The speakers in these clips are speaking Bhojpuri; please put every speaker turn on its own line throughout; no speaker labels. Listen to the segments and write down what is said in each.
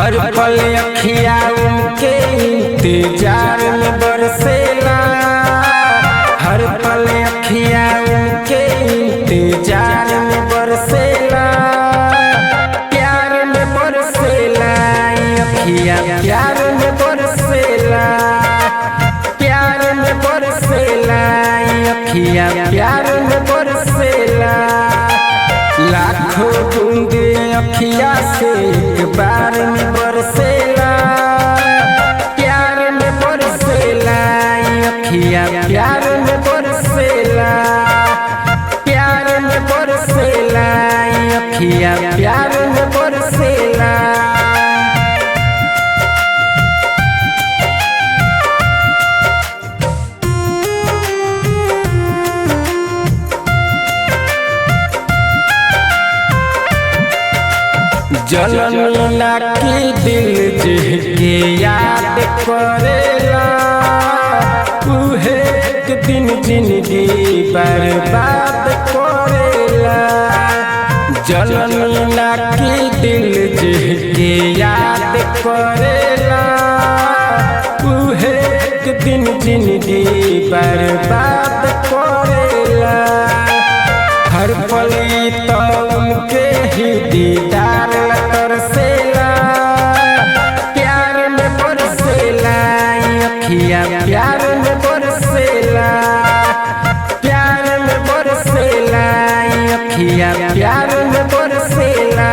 हर पल अखिया उनके इंतजार में बरसेला। हर पल अखिया उनके इंतजार में बरसेला। प्यार में बरसेला अखिया, प्यार में बरसेला। प्यार में बरसेला अखिया, प्यार में बरसेला। लाखों बूंद अखिया से एक बार में बरसेला। प्यार में बरसेला अखिया, प्यार में बरसेला। प्यार में बरसेला अखिया, प्यार में बरसेला। जनमिला की दिल के याद करेला। उहे एक दिन जिंदगी बर्बाद करेला। जनमिला की दिल के याद करेला। उहे एक दिन जिंदगी बर्बाद करेला। हर पल तो उनके ही दीदार तरसेला। प्यार में बरसेला अखिया, प्यार में बरसेला। प्यार में बरसेला अखिया, प्यार में बरसेला।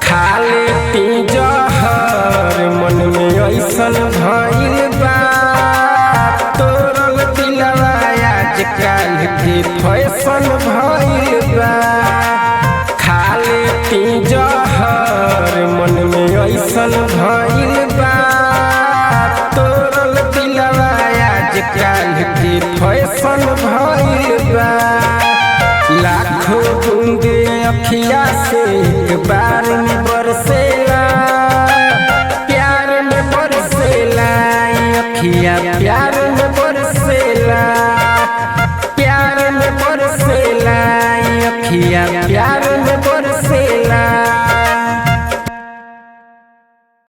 खाले पी जहर मन में ऐसन भइल बा। तोरल दिलवा आजकल के फैशन भइल बा। खाले पी जहर मन में ऐसन भइल बा। तोरल दिलवा आजकल के फैशन भइल बा। लाखों बूंद अखिया से एक बार में बरसेला। प्यार में बरसेला अखिया, प्यार में बरसेला। प्यार में बरसेला अखिया, प्यार में बरसेला।